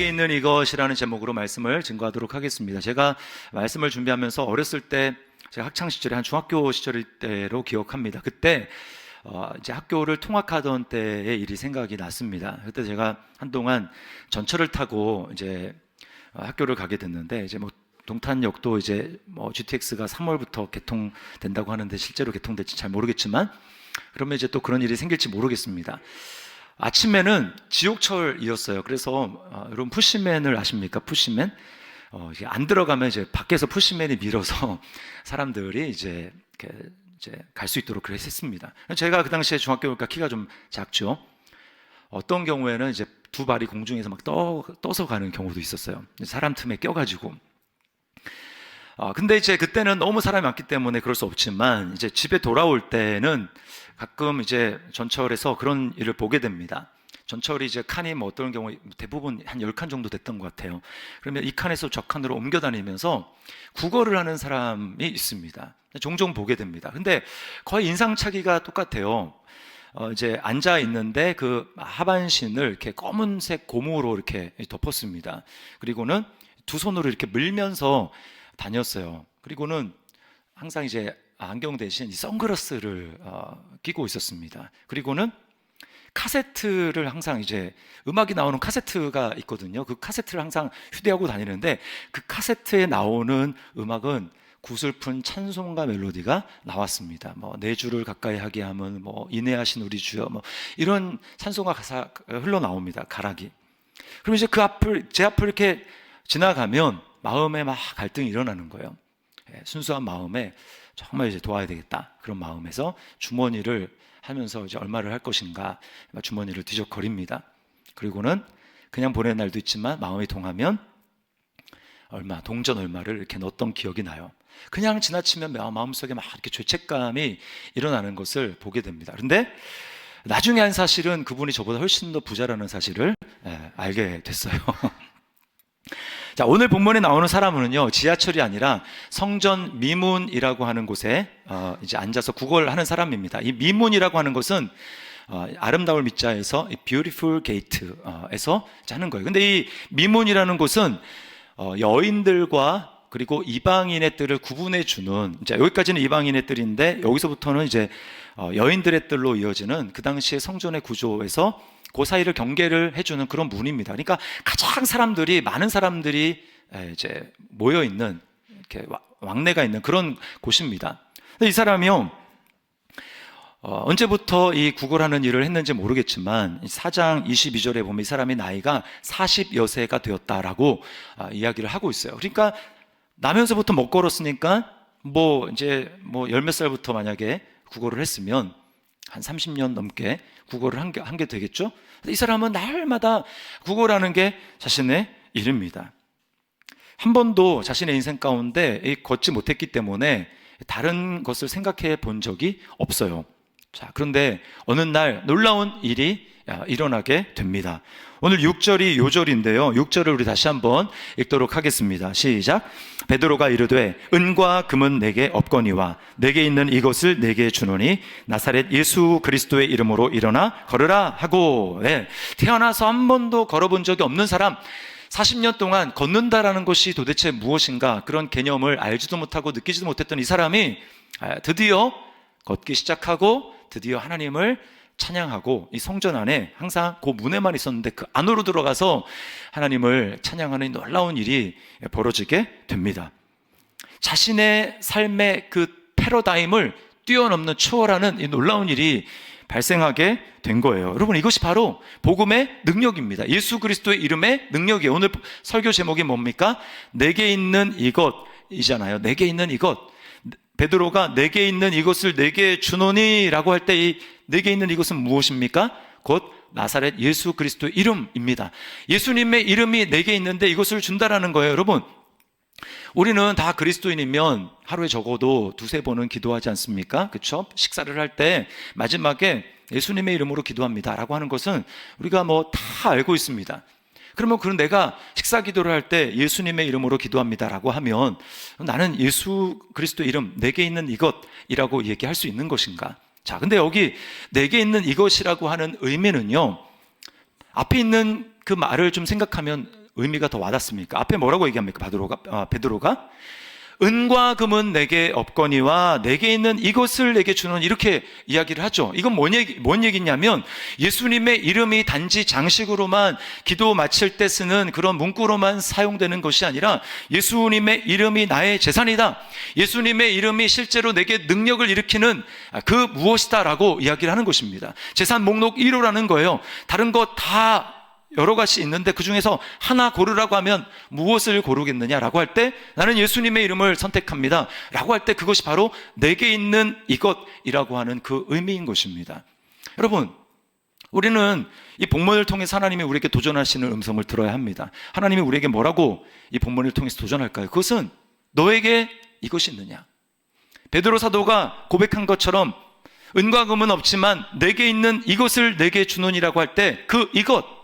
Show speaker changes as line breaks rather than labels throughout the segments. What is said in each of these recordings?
내게 있는 이것이라는 제목으로 말씀을 증거하도록 하겠습니다. 제가 말씀을 준비하면서 어렸을 때 제가 학창 시절에 한 중학교 시절 때로 기억합니다. 그때 이제 학교를 통학하던 때의 일이 생각이 났습니다. 그때 제가 한동안 전철을 타고 이제 학교를 가게 됐는데, 이제 뭐 동탄역도 이제 뭐 GTX가 3월부터 개통된다고 하는데 실제로 개통될지 잘 모르겠지만, 그러면 이제 또 그런 일이 생길지 모르겠습니다. 아침에는 지옥철이었어요. 그래서 여러분 푸시맨을 아십니까? 푸시맨? 안 들어가면 이제 밖에서 푸시맨이 밀어서 사람들이 이제 갈 수 있도록 그렇게 했습니다. 제가 그 당시에 중학교니까 키가 좀 작죠. 어떤 경우에는 이제 두 발이 공중에서 막 떠서 가는 경우도 있었어요. 사람 틈에 껴가지고. 근데 이제 그때는 너무 사람이 많기 때문에 그럴 수 없지만, 이제 집에 돌아올 때는 가끔 이제 전철에서 그런 일을 보게 됩니다. 전철이 이제 칸이 뭐 어떤 경우 대부분 한 10칸 정도 됐던 것 같아요. 그러면 이 칸에서 저 칸으로 옮겨 다니면서 국어를 하는 사람이 있습니다. 종종 보게 됩니다. 근데 거의 인상착의가 똑같아요. 이제 앉아 있는데 그 하반신을 이렇게 검은색 고무로 이렇게 덮었습니다. 그리고는 두 손으로 이렇게 밀면서 다녔어요. 그리고는 항상 이제 안경 대신 이 선글라스를 끼고 있었습니다. 그리고는 카세트를 항상 이제 음악이 나오는 카세트가 있거든요. 그 카세트를 항상 휴대하고 다니는데, 그 카세트에 나오는 음악은 구슬픈 찬송가 멜로디가 나왔습니다. 뭐 내 주를 가까이 하게 하면 뭐 인내하신 우리 주여, 뭐 이런 찬송가 가사 흘러나옵니다. 가락이. 그럼 이제 제 앞을 이렇게 지나가면 마음에 막 갈등이 일어나는 거예요. 순수한 마음에 정말 이제 도와야 되겠다, 그런 마음에서 주머니를 하면서 이제 얼마를 할 것인가 주머니를 뒤적거립니다. 그리고는 그냥 보내는 날도 있지만 마음이 동하면 동전 얼마를 이렇게 넣었던 기억이 나요. 그냥 지나치면 마음속에 막 이렇게 죄책감이 일어나는 것을 보게 됩니다. 그런데 나중에 한 사실은 그분이 저보다 훨씬 더 부자라는 사실을 알게 됐어요. 자, 오늘 본문에 나오는 사람은요, 지하철이 아니라 성전 미문이라고 하는 곳에 이제 앉아서 구걸을 하는 사람입니다. 이 미문이라고 하는 것은 아름다울 미자에서 beautiful gate에서 하는 거예요. 근데 이 미문이라는 곳은 여인들과 그리고 이방인의 뜰을 구분해 주는, 이제 여기까지는 이방인의 뜰인데 여기서부터는 이제 여인들의 뜰로 이어지는 그 당시의 성전의 구조에서 그 사이를 경계를 해주는 그런 문입니다. 그러니까 가장 많은 사람들이 이제 모여 있는, 이렇게 왕래가 있는 그런 곳입니다. 근데 이 사람이요, 언제부터 이 구걸하는 일을 했는지 모르겠지만 4장 22절에 보면 이 사람의 나이가 40여 세가 되었다라고 이야기를 하고 있어요. 그러니까 나면서부터 못 걸었으니까 이제 열 몇 살부터 만약에 구걸을 했으면 한 30년 넘게 구걸을 한 게 되겠죠? 이 사람은 날마다 구걸하는 게 자신의 일입니다. 한 번도 자신의 인생 가운데 걷지 못했기 때문에 다른 것을 생각해 본 적이 없어요. 자, 그런데 어느 날 놀라운 일이 일어나게 됩니다. 오늘 6절이 요절인데요, 6절을 우리 다시 한번 읽도록 하겠습니다. 시작. 베드로가 이르되 은과 금은 내게 없거니와 내게 있는 이것을 내게 주노니 나사렛 예수 그리스도의 이름으로 일어나 걸으라 하고. 태어나서 한 번도 걸어본 적이 없는 사람, 40년 동안 걷는다라는 것이 도대체 무엇인가, 그런 개념을 알지도 못하고 느끼지도 못했던 이 사람이 드디어 걷기 시작하고 드디어 하나님을 찬양하고, 이 성전 안에 항상 그 문에만 있었는데 그 안으로 들어가서 하나님을 찬양하는 놀라운 일이 벌어지게 됩니다. 자신의 삶의 그 패러다임을 뛰어넘는, 초월하는 이 놀라운 일이 발생하게 된 거예요. 여러분, 이것이 바로 복음의 능력입니다. 예수 그리스도의 이름의 능력이에요. 오늘 설교 제목이 뭡니까? 내게 있는 이것이잖아요. 내게 있는 이것. 베드로가 내게 있는 이것을 내게 주노니 라고 할 때 이 내게 있는 이것은 무엇입니까? 곧 나사렛 예수 그리스도의 이름입니다. 예수님의 이름이 내게 있는데 이것을 준다라는 거예요. 여러분, 우리는 다 그리스도인이면 하루에 적어도 두세 번은 기도하지 않습니까? 그렇죠? 식사를 할 때 마지막에 예수님의 이름으로 기도합니다 라고 하는 것은 우리가 다 알고 있습니다. 그러면 내가 식사 기도를 할 때 예수님의 이름으로 기도합니다 라고 하면 나는 예수 그리스도 이름, 내게 있는 이것이라고 얘기할 수 있는 것인가? 자, 근데 여기 내게 있는 이것이라고 하는 의미는요, 앞에 있는 그 말을 좀 생각하면 의미가 더 와닿습니까? 앞에 뭐라고 얘기합니까? 베드로가 은과 금은 내게 없거니와 내게 있는 이것을 내게 주는, 이렇게 이야기를 하죠. 이건 뭔 얘기냐면 예수님의 이름이 단지 장식으로만 기도 마칠 때 쓰는 그런 문구로만 사용되는 것이 아니라 예수님의 이름이 나의 재산이다, 예수님의 이름이 실제로 내게 능력을 일으키는 그 무엇이다라고 이야기를 하는 것입니다. 재산 목록 1호라는 거예요. 다른 거 다 여러 가지 있는데 그 중에서 하나 고르라고 하면 무엇을 고르겠느냐라고 할 때 나는 예수님의 이름을 선택합니다 라고 할 때 그것이 바로 내게 있는 이것이라고 하는 그 의미인 것입니다. 여러분, 우리는 이 본문을 통해서 하나님이 우리에게 도전하시는 음성을 들어야 합니다. 하나님이 우리에게 뭐라고 이 본문을 통해서 도전할까요? 그것은 너에게 이것이 있느냐. 베드로 사도가 고백한 것처럼 은과 금은 없지만 내게 있는 이것을 내게 주노니라고 할 때 그 이것,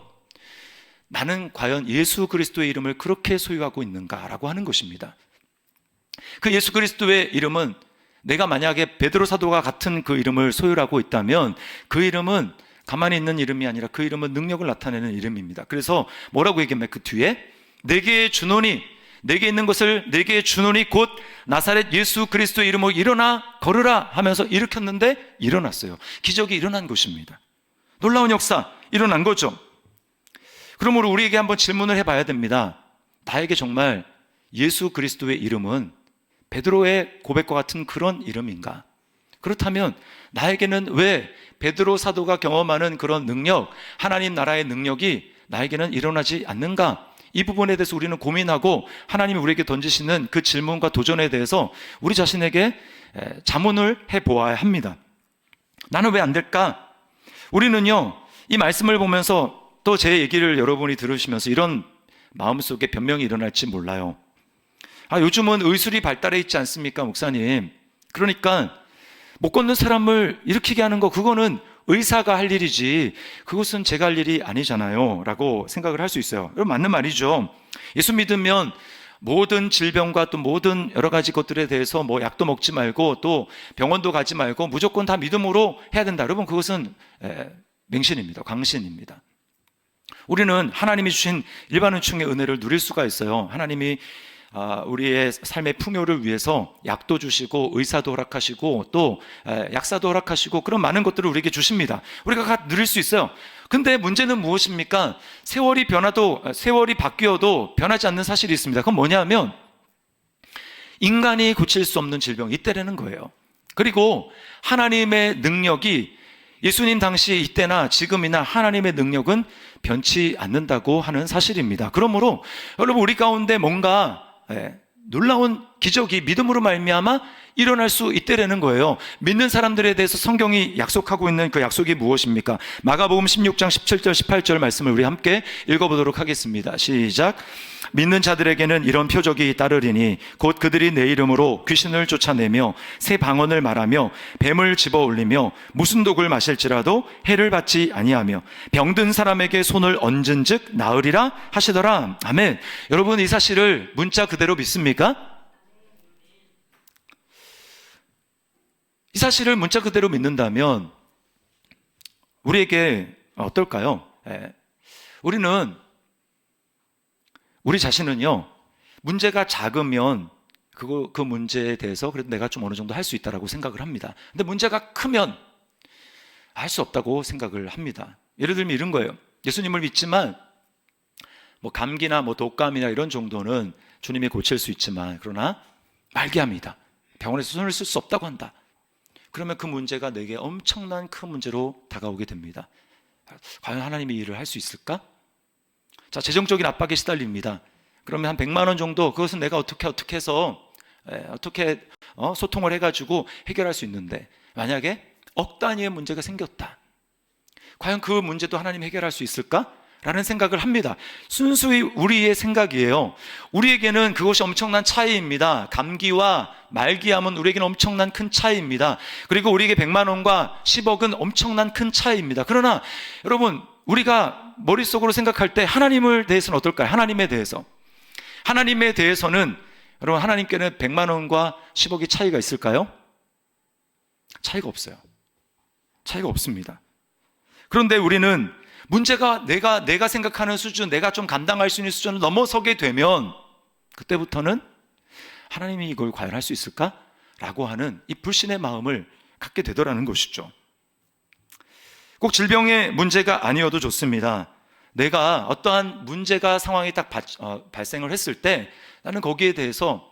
나는 과연 예수 그리스도의 이름을 그렇게 소유하고 있는가라고 하는 것입니다. 그 예수 그리스도의 이름은, 내가 만약에 베드로 사도가 같은 그 이름을 소유하고 있다면 그 이름은 가만히 있는 이름이 아니라 그 이름은 능력을 나타내는 이름입니다. 그래서 뭐라고 얘기하면 그 뒤에 내게 주노니, 내게 있는 것을 내게 주노니 곧 나사렛 예수 그리스도의 이름으로 일어나 걸으라 하면서 일으켰는데 일어났어요. 기적이 일어난 것입니다. 놀라운 역사 일어난 거죠. 그러므로 우리에게 한번 질문을 해봐야 됩니다. 나에게 정말 예수 그리스도의 이름은 베드로의 고백과 같은 그런 이름인가? 그렇다면 나에게는 왜 베드로 사도가 경험하는 그런 능력, 하나님 나라의 능력이 나에게는 일어나지 않는가? 이 부분에 대해서 우리는 고민하고 하나님이 우리에게 던지시는 그 질문과 도전에 대해서 우리 자신에게 자문을 해보아야 합니다. 나는 왜 안 될까? 우리는요, 이 말씀을 보면서 또 제 얘기를 여러분이 들으시면서 이런 마음속에 변명이 일어날지 몰라요. 요즘은 의술이 발달해 있지 않습니까, 목사님? 그러니까 못 걷는 사람을 일으키게 하는 거, 그거는 의사가 할 일이지 그것은 제가 할 일이 아니잖아요 라고 생각을 할 수 있어요. 여러분, 맞는 말이죠. 예수 믿으면 모든 질병과 또 모든 여러 가지 것들에 대해서 뭐 약도 먹지 말고 또 병원도 가지 말고 무조건 다 믿음으로 해야 된다. 여러분, 그것은 맹신입니다. 광신입니다. 우리는 하나님이 주신 일반은총의 은혜를 누릴 수가 있어요. 하나님이 우리의 삶의 풍요를 위해서 약도 주시고 의사도 허락하시고 또 약사도 허락하시고 그런 많은 것들을 우리에게 주십니다. 우리가 다 누릴 수 있어요. 근데 문제는 무엇입니까? 세월이 바뀌어도 변하지 않는 사실이 있습니다. 그건 뭐냐면 인간이 고칠 수 없는 질병이 있다라는 거예요. 그리고 하나님의 능력이 예수님 당시 이때나 지금이나 하나님의 능력은 변치 않는다고 하는 사실입니다. 그러므로 여러분, 우리 가운데 뭔가 놀라운 기적이 믿음으로 말미암아 일어날 수 있다라는 거예요. 믿는 사람들에 대해서 성경이 약속하고 있는 그 약속이 무엇입니까? 마가복음 16장 17절 18절 말씀을 우리 함께 읽어보도록 하겠습니다. 시작. 믿는 자들에게는 이런 표적이 따르리니 곧 그들이 내 이름으로 귀신을 쫓아내며 새 방언을 말하며 뱀을 집어 올리며 무슨 독을 마실지라도 해를 받지 아니하며 병든 사람에게 손을 얹은즉 나으리라 하시더라. 아멘. 여러분, 이 사실을 문자 그대로 믿습니까? 이 사실을 문자 그대로 믿는다면 우리에게 어떨까요? 우리 자신은요, 문제가 작으면 그 문제에 대해서 그래도 내가 좀 어느 정도 할 수 있다라고 생각을 합니다. 근데 문제가 크면 할 수 없다고 생각을 합니다. 예를 들면 이런 거예요. 예수님을 믿지만 뭐 감기나 뭐 독감이나 이런 정도는 주님이 고칠 수 있지만 그러나 말기암이다, 병원에서 손을 쓸 수 없다고 한다. 그러면 그 문제가 내게 엄청난 큰 문제로 다가오게 됩니다. 과연 하나님이 이 일을 할 수 있을까? 자, 재정적인 압박에 시달립니다. 그러면 한 100만 원 정도, 그것은 내가 어떻게 해서 소통을 해가지고 해결할 수 있는데 만약에 억 단위의 문제가 생겼다. 과연 그 문제도 하나님이 해결할 수 있을까? 라는 생각을 합니다. 순수히 우리의 생각이에요. 우리에게는 그것이 엄청난 차이입니다. 감기와 말기암은 우리에게는 엄청난 큰 차이입니다. 그리고 우리에게 100만 원과 10억은 엄청난 큰 차이입니다. 그러나 여러분, 우리가 머릿속으로 생각할 때 하나님을 대해서는 어떨까요? 하나님에 대해서는 여러분, 하나님께는 100만 원과 10억의 차이가 있을까요? 차이가 없어요. 차이가 없습니다. 그런데 우리는 문제가 내가 생각하는 수준, 내가 좀 감당할 수 있는 수준을 넘어서게 되면 그때부터는 하나님이 이걸 과연 할 수 있을까? 라고 하는 이 불신의 마음을 갖게 되더라는 것이죠. 꼭 질병의 문제가 아니어도 좋습니다. 내가 어떠한 문제가 상황이 딱 발생을 했을 때 나는 거기에 대해서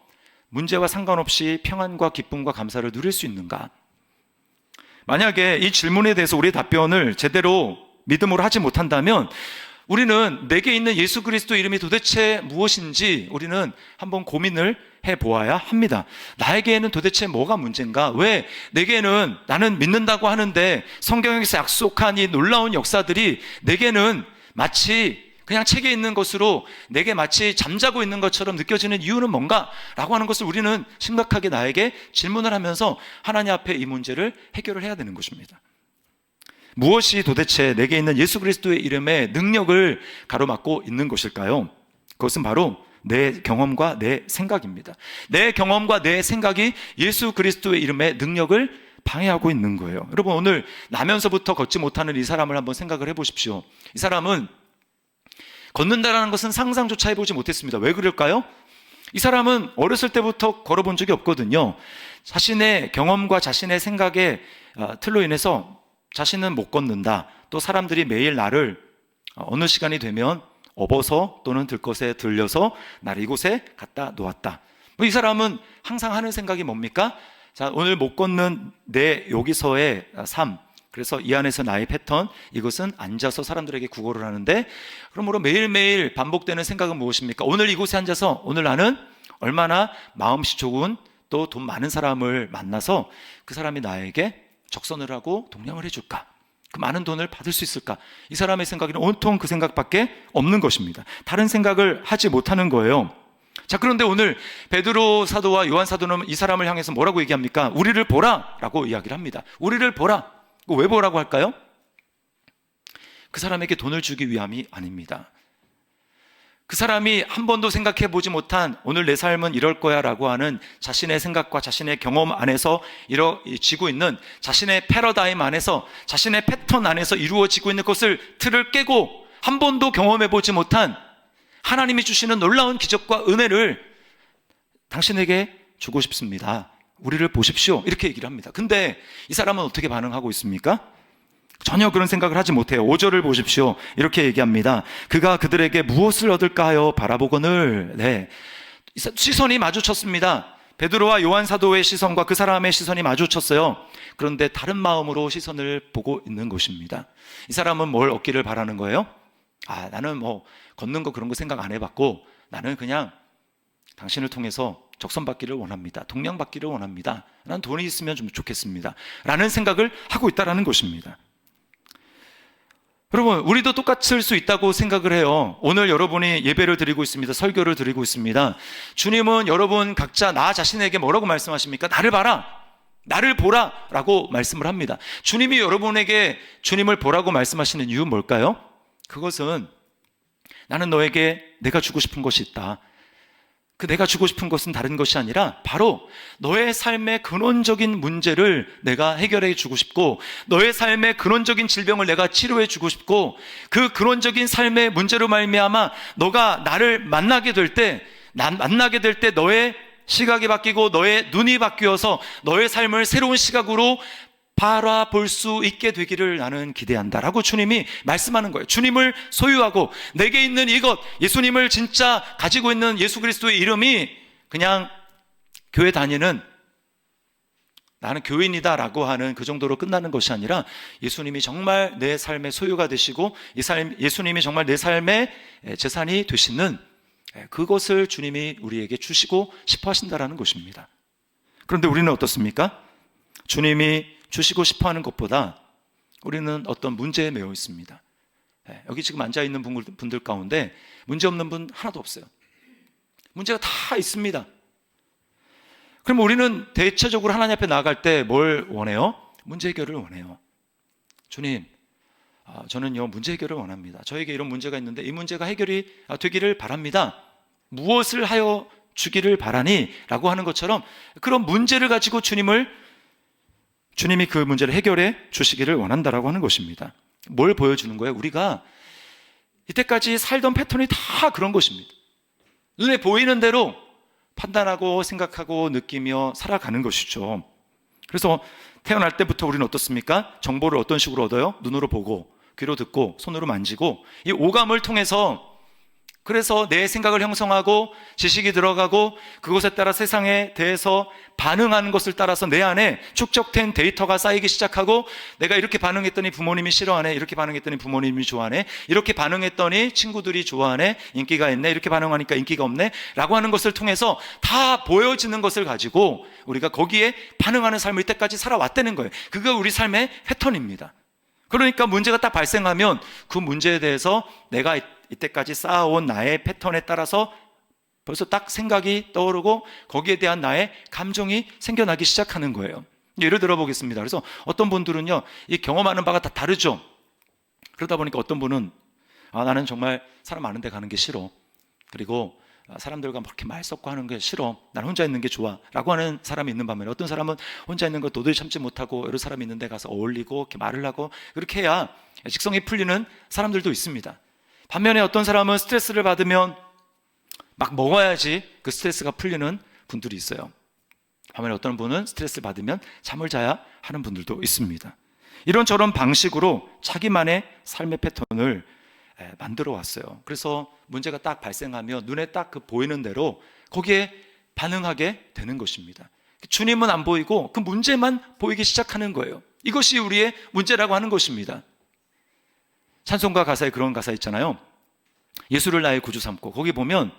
문제와 상관없이 평안과 기쁨과 감사를 누릴 수 있는가? 만약에 이 질문에 대해서 우리의 답변을 제대로 믿음으로 하지 못한다면 우리는 내게 있는 예수 그리스도 이름이 도대체 무엇인지 우리는 한번 고민을 해보아야 합니다. 나에게는 도대체 뭐가 문제인가? 왜 내게는, 나는 믿는다고 하는데 성경에서 약속한 이 놀라운 역사들이 내게는 마치 그냥 책에 있는 것으로 내게 마치 잠자고 있는 것처럼 느껴지는 이유는 뭔가? 라고 하는 것을 우리는 심각하게 나에게 질문을 하면서 하나님 앞에 이 문제를 해결을 해야 되는 것입니다. 무엇이 도대체 내게 있는 예수 그리스도의 이름의 능력을 가로막고 있는 것일까요? 그것은 바로 내 경험과 내 생각입니다. 내 경험과 내 생각이 예수 그리스도의 이름의 능력을 방해하고 있는 거예요. 여러분, 오늘 나면서부터 걷지 못하는 이 사람을 한번 생각을 해보십시오. 이 사람은 걷는다라는 것은 상상조차 해보지 못했습니다. 왜 그럴까요? 이 사람은 어렸을 때부터 걸어본 적이 없거든요. 자신의 경험과 자신의 생각의 틀로 인해서 자신은 못 걷는다. 또 사람들이 매일 나를 어느 시간이 되면 업어서 또는 들것에 들려서 나를 이곳에 갖다 놓았다. 이 사람은 항상 하는 생각이 뭡니까? 자, 오늘 못 걷는 내 여기서의 삶, 그래서 이 안에서 나의 패턴, 이것은 앉아서 사람들에게 구걸을 하는데, 그러므로 매일매일 반복되는 생각은 무엇입니까? 오늘 이곳에 앉아서 오늘 나는 얼마나 마음씨 좋은 또 돈 많은 사람을 만나서 그 사람이 나에게 적선을 하고 동냥을 해줄까? 그 많은 돈을 받을 수 있을까? 이 사람의 생각에는 온통 그 생각밖에 없는 것입니다. 다른 생각을 하지 못하는 거예요. 자, 그런데 오늘 베드로 사도와 요한 사도는 이 사람을 향해서 뭐라고 얘기합니까? 우리를 보라! 라고 이야기를 합니다. 우리를 보라! 왜 보라고 할까요? 그 사람에게 돈을 주기 위함이 아닙니다. 그 사람이 한 번도 생각해 보지 못한 오늘 내 삶은 이럴 거야 라고 하는 자신의 생각과 자신의 경험 안에서 이루어지고 있는 자신의 패러다임 안에서, 자신의 패턴 안에서 이루어지고 있는 것을 틀을 깨고 한 번도 경험해 보지 못한 하나님이 주시는 놀라운 기적과 은혜를 당신에게 주고 싶습니다. 우리를 보십시오. 이렇게 얘기를 합니다. 근데 이 사람은 어떻게 반응하고 있습니까? 전혀 그런 생각을 하지 못해요. 5절을 보십시오. 이렇게 얘기합니다. 그가 그들에게 무엇을 얻을까 하여 바라보거늘. 네, 시선이 마주쳤습니다. 베드로와 요한 사도의 시선과 그 사람의 시선이 마주쳤어요. 그런데 다른 마음으로 시선을 보고 있는 것입니다. 이 사람은 뭘 얻기를 바라는 거예요? 나는 걷는 거 그런 거 생각 안 해봤고 나는 그냥 당신을 통해서 적선받기를 원합니다. 동냥받기를 원합니다. 난 돈이 있으면 좀 좋겠습니다. 라는 생각을 하고 있다는 것입니다. 여러분, 우리도 똑같을 수 있다고 생각을 해요. 오늘 여러분이 예배를 드리고 있습니다. 설교를 드리고 있습니다. 주님은 여러분 각자 나 자신에게 뭐라고 말씀하십니까? 나를 봐라, 나를 보라 라고 말씀을 합니다. 주님이 여러분에게 주님을 보라고 말씀하시는 이유는 뭘까요? 그것은 나는 너에게 내가 주고 싶은 것이 있다. 그 내가 주고 싶은 것은 다른 것이 아니라 바로 너의 삶의 근원적인 문제를 내가 해결해 주고 싶고, 너의 삶의 근원적인 질병을 내가 치료해 주고 싶고, 그 근원적인 삶의 문제로 말미암아 너가 나를 만나게 될 때 너의 시각이 바뀌고 너의 눈이 바뀌어서 너의 삶을 새로운 시각으로 바라볼 수 있게 되기를 나는 기대한다라고 주님이 말씀하는 거예요. 주님을 소유하고 내게 있는 이것, 예수님을 진짜 가지고 있는 예수 그리스도의 이름이 그냥 교회 다니는 나는 교인이다 라고 하는 그 정도로 끝나는 것이 아니라 예수님이 정말 내 삶의 소유가 되시고 예수님이 정말 내 삶의 재산이 되시는 그것을 주님이 우리에게 주시고 싶어 하신다라는 것입니다. 그런데 우리는 어떻습니까? 주님이 주시고 싶어하는 것보다 우리는 어떤 문제에 매여 있습니다. 여기 지금 앉아있는 분들 가운데 문제 없는 분 하나도 없어요. 문제가 다 있습니다. 그럼 우리는 대체적으로 하나님 앞에 나아갈 때 뭘 원해요? 문제 해결을 원해요. 주님, 저는요 문제 해결을 원합니다. 저에게 이런 문제가 있는데 이 문제가 해결이 되기를 바랍니다. 무엇을 하여 주기를 바라니? 라고 하는 것처럼 그런 문제를 가지고 주님이 그 문제를 해결해 주시기를 원한다라고 하는 것입니다. 뭘 보여주는 거예요? 우리가 이때까지 살던 패턴이 다 그런 것입니다. 눈에 보이는 대로 판단하고 생각하고 느끼며 살아가는 것이죠. 그래서 태어날 때부터 우리는 어떻습니까? 정보를 어떤 식으로 얻어요? 눈으로 보고, 귀로 듣고, 손으로 만지고, 이 오감을 통해서 그래서 내 생각을 형성하고 지식이 들어가고 그것에 따라 세상에 대해서 반응하는 것을 따라서 내 안에 축적된 데이터가 쌓이기 시작하고, 내가 이렇게 반응했더니 부모님이 싫어하네, 이렇게 반응했더니 부모님이 좋아하네, 이렇게 반응했더니 친구들이 좋아하네, 인기가 있네, 이렇게 반응하니까 인기가 없네 라고 하는 것을 통해서 다 보여지는 것을 가지고 우리가 거기에 반응하는 삶을 이때까지 살아왔다는 거예요. 그게 우리 삶의 패턴입니다. 그러니까 문제가 딱 발생하면 그 문제에 대해서 내가 이때까지 쌓아온 나의 패턴에 따라서 벌써 딱 생각이 떠오르고 거기에 대한 나의 감정이 생겨나기 시작하는 거예요. 예를 들어 보겠습니다. 그래서 어떤 분들은요, 이 경험하는 바가 다 다르죠. 그러다 보니까 어떤 분은 나는 정말 사람 많은 데 가는 게 싫어, 그리고 사람들과 막 이렇게 말 섞고 하는 게 싫어, 난 혼자 있는 게 좋아 라고 하는 사람이 있는 반면에, 어떤 사람은 혼자 있는 거 도저히 참지 못하고 여러 사람이 있는 데 가서 어울리고 이렇게 말을 하고 그렇게 해야 직성이 풀리는 사람들도 있습니다. 반면에 어떤 사람은 스트레스를 받으면 막 먹어야지 그 스트레스가 풀리는 분들이 있어요. 반면에 어떤 분은 스트레스를 받으면 잠을 자야 하는 분들도 있습니다. 이런저런 방식으로 자기만의 삶의 패턴을 만들어 왔어요. 그래서 문제가 딱 발생하면 눈에 딱 그 보이는 대로 거기에 반응하게 되는 것입니다. 주님은 안 보이고 그 문제만 보이기 시작하는 거예요. 이것이 우리의 문제라고 하는 것입니다. 찬송가 가사에 그런 가사 있잖아요. 예수를 나의 구주 삼고, 거기 보면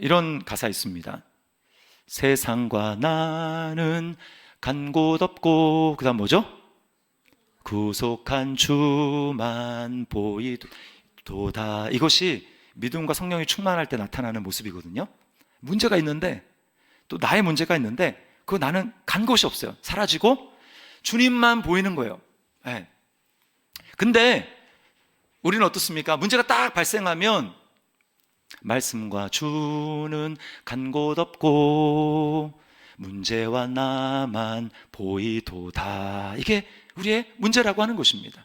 이런 가사 있습니다. 세상과 나는 간 곳 없고, 그 다음 뭐죠? 구속한 주만 보이도다. 이것이 믿음과 성령이 충만할 때 나타나는 모습이거든요. 문제가 있는데, 또 나의 문제가 있는데, 그 나는 간 곳이 없어요. 사라지고 주님만 보이는 거예요. 네. 근데 우리는 어떻습니까? 문제가 딱 발생하면 말씀과 주는 간 곳 없고 문제와 나만 보이도다. 이게 우리의 문제라고 하는 것입니다.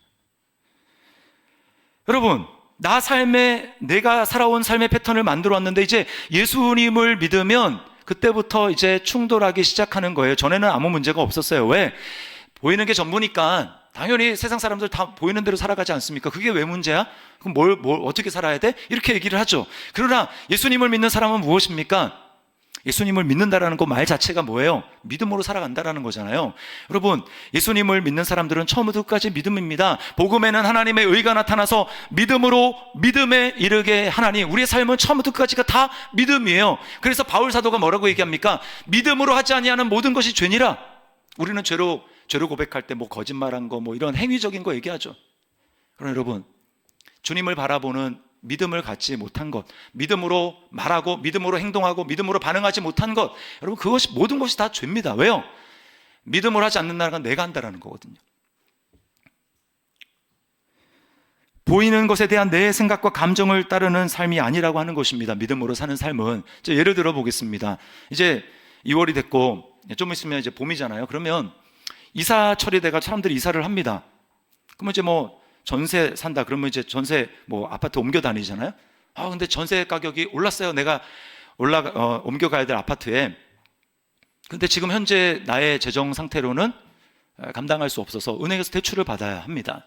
여러분, 내가 살아온 삶의 패턴을 만들어 왔는데 이제 예수님을 믿으면 그때부터 이제 충돌하기 시작하는 거예요. 전에는 아무 문제가 없었어요. 왜? 보이는 게 전부니까 당연히 세상 사람들 다 보이는 대로 살아가지 않습니까? 그게 왜 문제야? 그럼 뭘 어떻게 살아야 돼? 이렇게 얘기를 하죠. 그러나 예수님을 믿는 사람은 무엇입니까? 예수님을 믿는다라는 그 말 자체가 뭐예요? 믿음으로 살아간다라는 거잖아요. 여러분, 예수님을 믿는 사람들은 처음부터 끝까지 믿음입니다. 복음에는 하나님의 의가 나타나서 믿음으로 믿음에 이르게 하나니, 우리의 삶은 처음부터 끝까지가 다 믿음이에요. 그래서 바울 사도가 뭐라고 얘기합니까? 믿음으로 하지 아니하는 모든 것이 죄니라. 우리는 죄로 고백할 때 뭐 거짓말한 거, 뭐 이런 행위적인 거 얘기하죠. 그러나 여러분, 주님을 바라보는 믿음을 갖지 못한 것, 믿음으로 말하고 믿음으로 행동하고 믿음으로 반응하지 못한 것, 여러분, 그것이 모든 것이 다 죄입니다. 왜요? 믿음을 하지 않는 나라가 내가 한다라는 거거든요. 보이는 것에 대한 내 생각과 감정을 따르는 삶이 아니라고 하는 것입니다. 믿음으로 사는 삶은. 예를 들어 보겠습니다. 이제 2월이 됐고 좀 있으면 이제 봄이잖아요. 그러면 이사철이 돼가 사람들이 이사를 합니다. 그러면 이제 뭐 전세 산다 그러면 이제 전세 뭐 아파트 옮겨 다니잖아요. 근데 전세 가격이 올랐어요. 내가 옮겨가야 될 아파트에. 근데 지금 현재 나의 재정 상태로는 감당할 수 없어서 은행에서 대출을 받아야 합니다.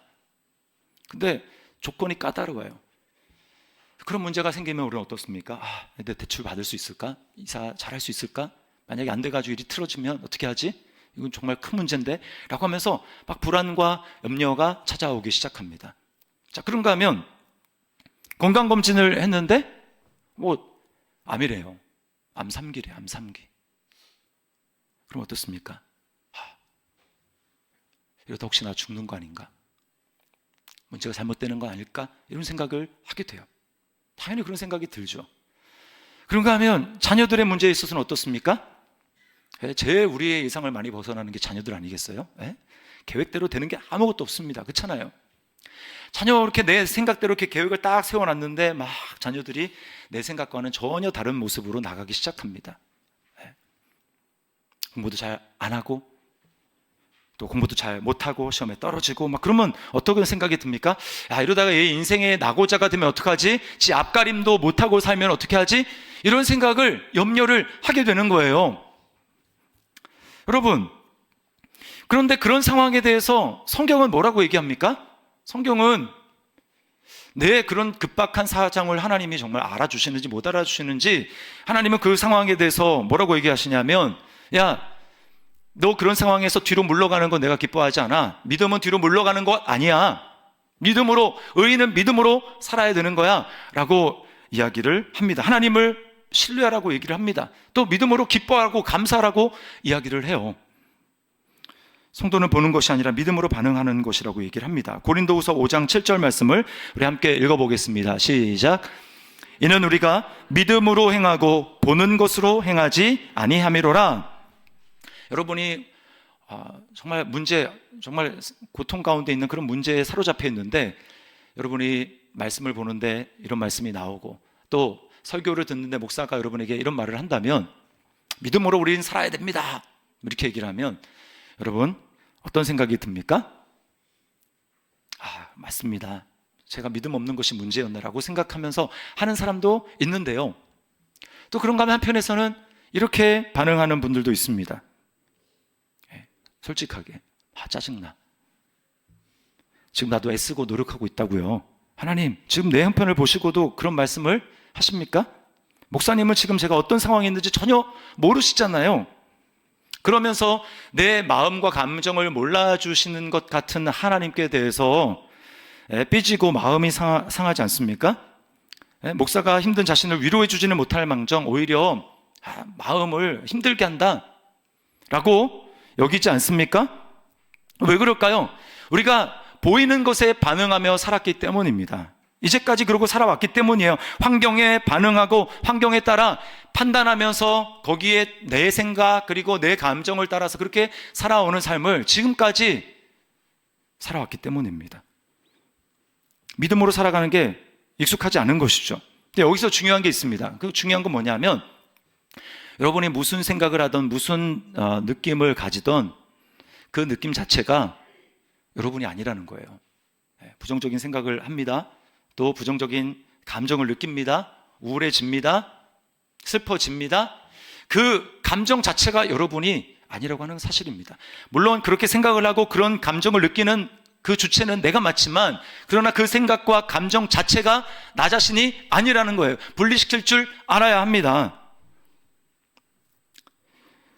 근데 조건이 까다로워요. 그런 문제가 생기면 우리는 어떻습니까? 근데 대출 받을 수 있을까? 이사 잘할 수 있을까? 만약에 안 돼가지고 일이 틀어지면 어떻게 하지? 이건 정말 큰 문제인데? 라고 하면서 막 불안과 염려가 찾아오기 시작합니다. 자, 그런가 하면 건강검진을 했는데 뭐 암이래요. 암 3기래요. 암 3기. 그럼 어떻습니까? 이러다 혹시 나 죽는 거 아닌가? 문제가 잘못되는 거 아닐까? 이런 생각을 하게 돼요. 당연히 그런 생각이 들죠. 그런가 하면 자녀들의 문제에 있어서는 어떻습니까? 제일 우리의 예상을 많이 벗어나는 게 자녀들 아니겠어요? 계획대로 되는 게 아무것도 없습니다. 그렇잖아요. 자녀가 그렇게 내 생각대로 이렇게 계획을 딱 세워놨는데 막 자녀들이 내 생각과는 전혀 다른 모습으로 나가기 시작합니다. 공부도 잘 안 하고 또 공부도 잘 못하고 시험에 떨어지고 막 그러면 어떤 생각이 듭니까? 야, 이러다가 얘 인생의 낙오자가 되면 어떡하지? 지 앞가림도 못하고 살면 어떻게 하지? 이런 생각을, 염려를 하게 되는 거예요. 여러분, 그런데 그런 상황에 대해서 성경은 뭐라고 얘기합니까? 성경은 내 그런 급박한 사정을 하나님이 정말 알아주시는지 못 알아주시는지, 하나님은 그 상황에 대해서 뭐라고 얘기하시냐면, 야, 너 그런 상황에서 뒤로 물러가는 건 내가 기뻐하지 않아. 믿음은 뒤로 물러가는 것 아니야. 믿음으로, 의인은 믿음으로 살아야 되는 거야 라고 이야기를 합니다. 하나님을 신뢰하라고 얘기를 합니다. 또 믿음으로 기뻐하고 감사하라고 이야기를 해요. 성도는 보는 것이 아니라 믿음으로 반응하는 것이라고 얘기를 합니다. 고린도후서 5장 7절 말씀을 우리 함께 읽어보겠습니다. 시작. 이는 우리가 믿음으로 행하고 보는 것으로 행하지 아니함이로라. 여러분이 정말 정말 고통 가운데 있는 그런 문제에 사로잡혀 있는데, 여러분이 말씀을 보는데 이런 말씀이 나오고, 또 설교를 듣는데 목사가 여러분에게 이런 말을 한다면, 믿음으로 우리는 살아야 됩니다 이렇게 얘기를 하면, 여러분 어떤 생각이 듭니까? 맞습니다, 제가 믿음 없는 것이 문제였나라고 생각하면서 하는 사람도 있는데요, 또 그런가 하면 한편에서는 이렇게 반응하는 분들도 있습니다. 솔직하게, 짜증나, 지금 나도 애쓰고 노력하고 있다고요. 하나님 지금 내 형편을 보시고도 그런 말씀을 하십니까? 목사님은 지금 제가 어떤 상황에 있는지 전혀 모르시잖아요. 그러면서 내 마음과 감정을 몰라주시는 것 같은 하나님께 대해서 삐지고 마음이 상하지 않습니까? 목사가 힘든 자신을 위로해 주지는 못할 망정 오히려 마음을 힘들게 한다 라고 여기지 않습니까? 왜 그럴까요? 우리가 보이는 것에 반응하며 살았기 때문입니다. 이제까지 그러고 살아왔기 때문이에요. 환경에 반응하고 환경에 따라 판단하면서 거기에 내 생각 그리고 내 감정을 따라서 그렇게 살아오는 삶을 지금까지 살아왔기 때문입니다. 믿음으로 살아가는 게 익숙하지 않은 것이죠. 근데 여기서 중요한 게 있습니다. 그 중요한 건 뭐냐면, 여러분이 무슨 생각을 하든 무슨 느낌을 가지던 그 느낌 자체가 여러분이 아니라는 거예요. 부정적인 생각을 합니다. 또 부정적인 감정을 느낍니다. 우울해집니다. 슬퍼집니다. 그 감정 자체가 여러분이 아니라고 하는 사실입니다. 물론 그렇게 생각을 하고 그런 감정을 느끼는 그 주체는 내가 맞지만, 그러나 그 생각과 감정 자체가 나 자신이 아니라는 거예요. 분리시킬 줄 알아야 합니다.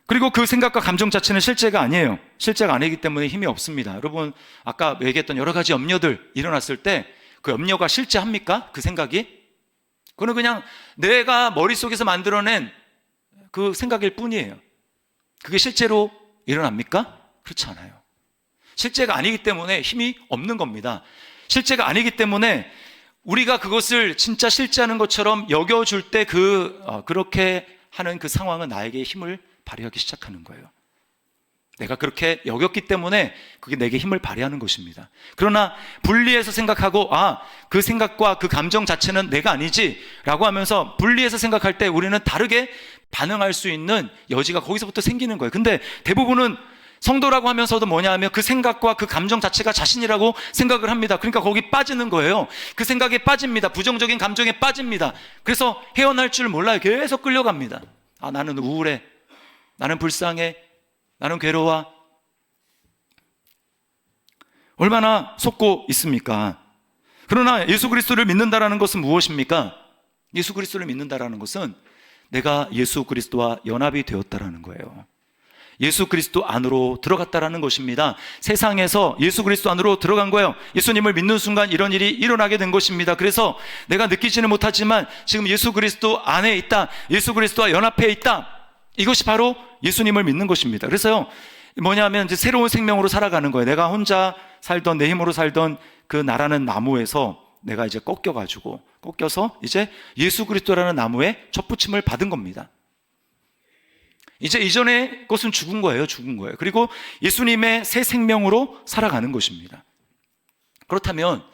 그리고 그 생각과 감정 자체는 실제가 아니에요. 실제가 아니기 때문에 힘이 없습니다. 여러분 아까 얘기했던 여러 가지 염려들 일어났을 때 그 염려가 실제합니까? 그 생각이? 그거는 그냥 내가 머릿속에서 만들어낸 그 생각일 뿐이에요. 그게 실제로 일어납니까? 그렇지 않아요. 실제가 아니기 때문에 힘이 없는 겁니다. 실제가 아니기 때문에 우리가 그것을 진짜 실제하는 것처럼 여겨줄 때 그렇게 하는 그 상황은 나에게 힘을 발휘하기 시작하는 거예요. 내가 그렇게 여겼기 때문에 그게 내게 힘을 발휘하는 것입니다. 그러나 분리해서 생각하고 그 생각과 그 감정 자체는 내가 아니지 라고 하면서 분리해서 생각할 때 우리는 다르게 반응할 수 있는 여지가 거기서부터 생기는 거예요. 근데 대부분은 성도라고 하면서도 뭐냐 하면 그 생각과 그 감정 자체가 자신이라고 생각을 합니다. 그러니까 거기 빠지는 거예요. 그 생각에 빠집니다. 부정적인 감정에 빠집니다. 그래서 헤어날 줄 몰라요. 계속 끌려갑니다. 나는 우울해, 나는 불쌍해, 나는 괴로워. 얼마나 속고 있습니까? 그러나 예수 그리스도를 믿는다라는 것은 무엇입니까? 예수 그리스도를 믿는다라는 것은 내가 예수 그리스도와 연합이 되었다라는 거예요. 예수 그리스도 안으로 들어갔다라는 것입니다. 세상에서 예수 그리스도 안으로 들어간 거예요. 예수님을 믿는 순간 이런 일이 일어나게 된 것입니다. 그래서 내가 느끼지는 못하지만 지금 예수 그리스도 안에 있다, 예수 그리스도와 연합해 있다, 이것이 바로 예수님을 믿는 것입니다. 그래서요, 뭐냐면 이제 새로운 생명으로 살아가는 거예요. 내가 혼자 살던, 내 힘으로 살던 그 나라는 나무에서 내가 이제 꺾여서 이제 예수 그리스도라는 나무에 접붙임을 받은 겁니다. 이제 이전의 것은 죽은 거예요. 그리고 예수님의 새 생명으로 살아가는 것입니다. 그렇다면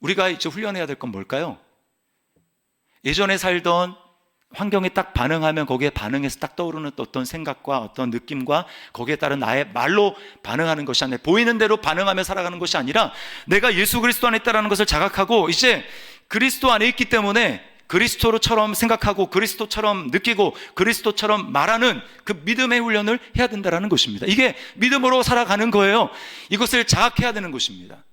우리가 이제 훈련해야 될 건 뭘까요? 예전에 살던 환경에 딱 반응하면 거기에 반응해서 딱 떠오르는 어떤 생각과 어떤 느낌과 거기에 따른 나의 말로 반응하는 것이 아니라, 보이는 대로 반응하며 살아가는 것이 아니라 내가 예수 그리스도 안에 있다는 것을 자각하고 이제 그리스도 안에 있기 때문에 그리스도처럼 생각하고 그리스도처럼 느끼고 그리스도처럼 말하는 그 믿음의 훈련을 해야 된다는 것입니다. 이게 믿음으로 살아가는 거예요. 이것을 자각해야 되는 것입니다.